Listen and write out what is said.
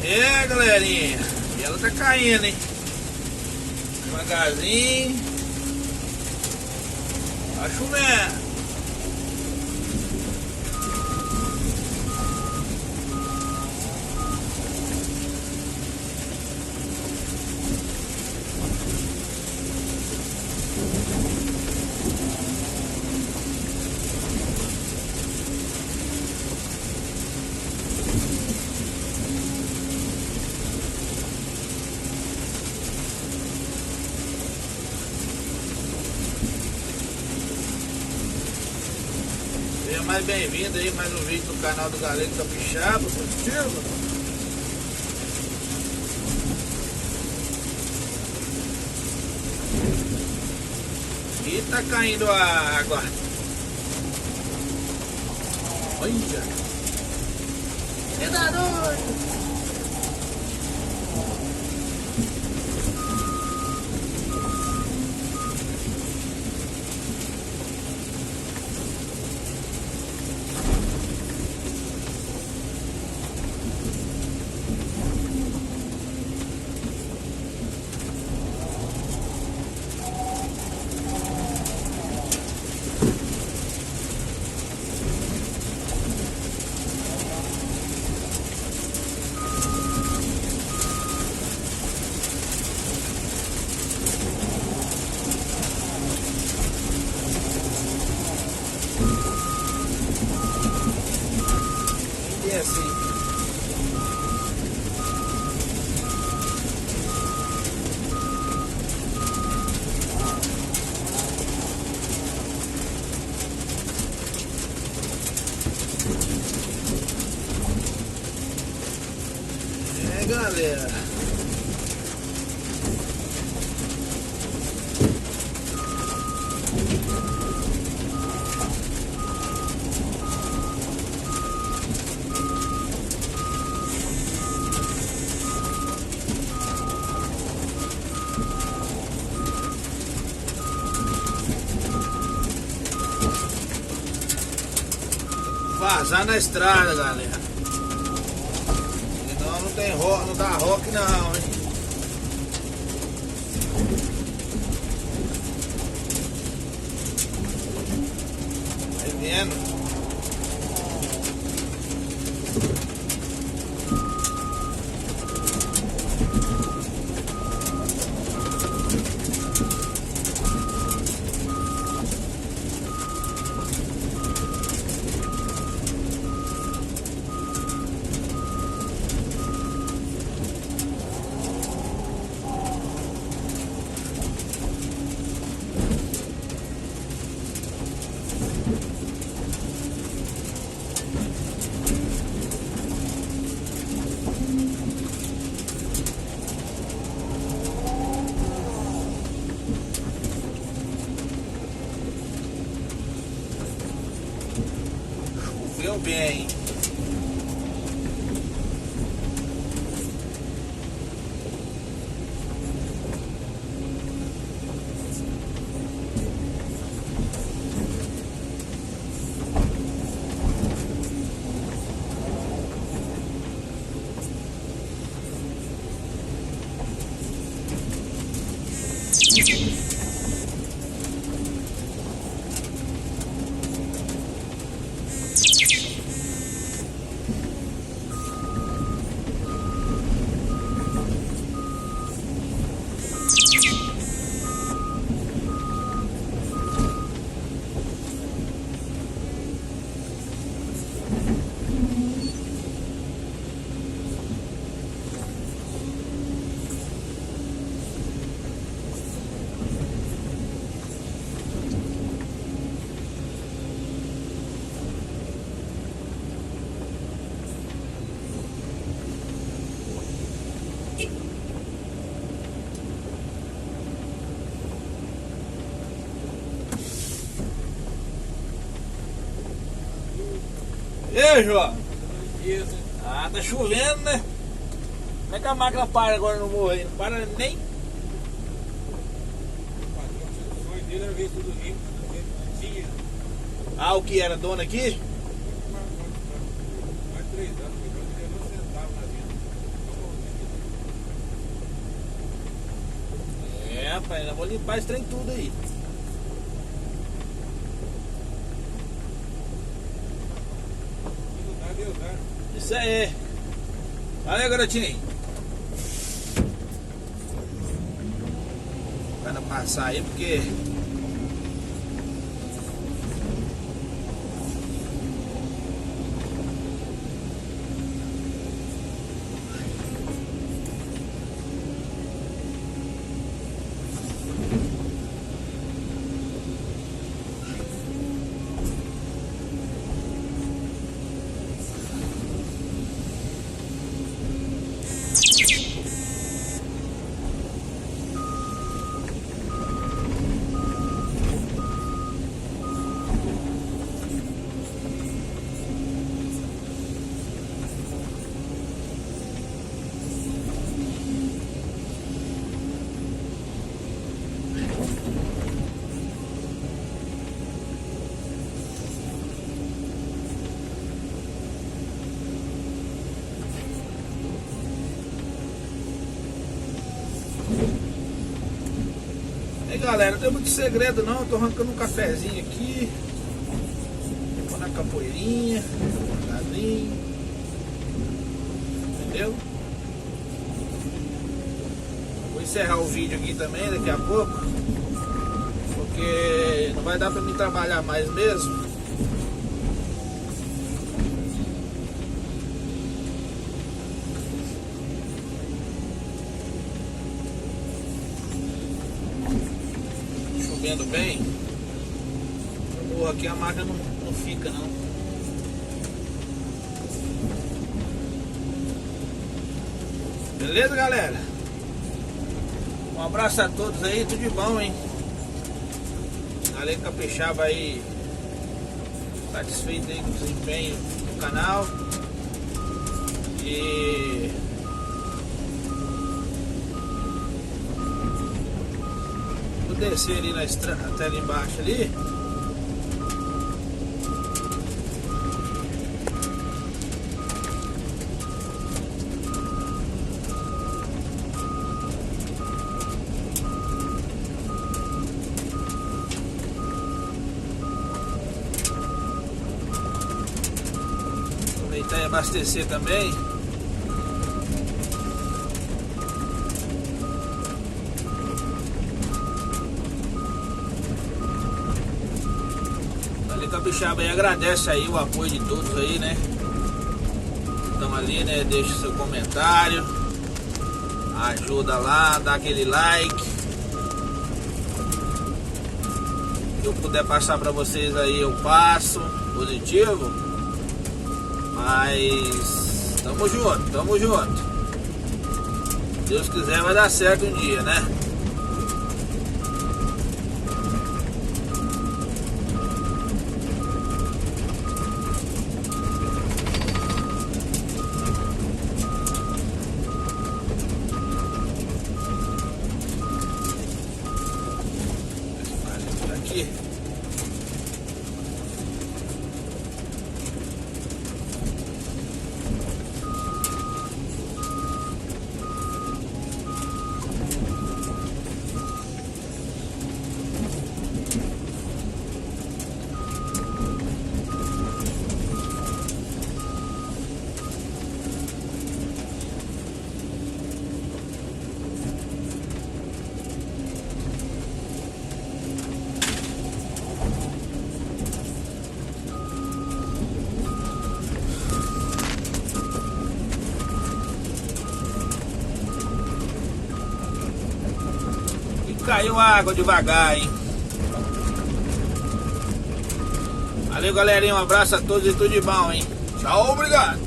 É, galerinha, e ela tá caindo, hein? Devagarzinho. Tá chovendo. Seja mais bem-vindo aí, mais um vídeo do canal do Galego Capixaba, positivo. E tá caindo a água. Olha! É da noite! E assim. É, galera. Vazar na estrada, galera. Senão não tem rock, não dá rock não, hein? Vai vendo? Choveu bem. E aí, João? Isso. Ah, tá chovendo, né? Como é que a máquina para agora no morro aí? Não para nem. O sonho dele era ver tudo limpo, não tinha. Ah, o que era dono aqui? Mais 3 anos, depois ele não centavo na vida. pai. Eu vou limpar esse trem tudo aí. Deus, né? Isso aí. Valeu, garotinho. Vai não passar aí porque... E aí, galera, não tem muito segredo não. Eu tô arrancando um cafezinho aqui. Vou na capoeirinha, devagarinho. Entendeu? Vou encerrar o vídeo aqui também daqui a pouco, porque não vai dar pra mim trabalhar mais mesmo. Chovendo bem. Eu morro aqui, a máquina não fica não. Beleza, galera? Um abraço a todos aí, tudo de bom, hein? Galera capixaba aí, satisfeito aí com o desempenho do canal. E vou descer ali na estrada, até ali embaixo ali. Aproveitar e abastecer também. Ali capixaba aí agradece aí o apoio de todos aí, né? Estão ali, né? Deixa seu comentário, ajuda lá, dá aquele like. Se eu puder passar pra vocês aí, eu passo positivo. Mas tamo junto, tamo junto. Se Deus quiser vai dar certo um dia, né? Aqui. Caiu água devagar, hein? Valeu, galerinha. Um abraço a todos e tudo de bom, hein? Tchau, obrigado.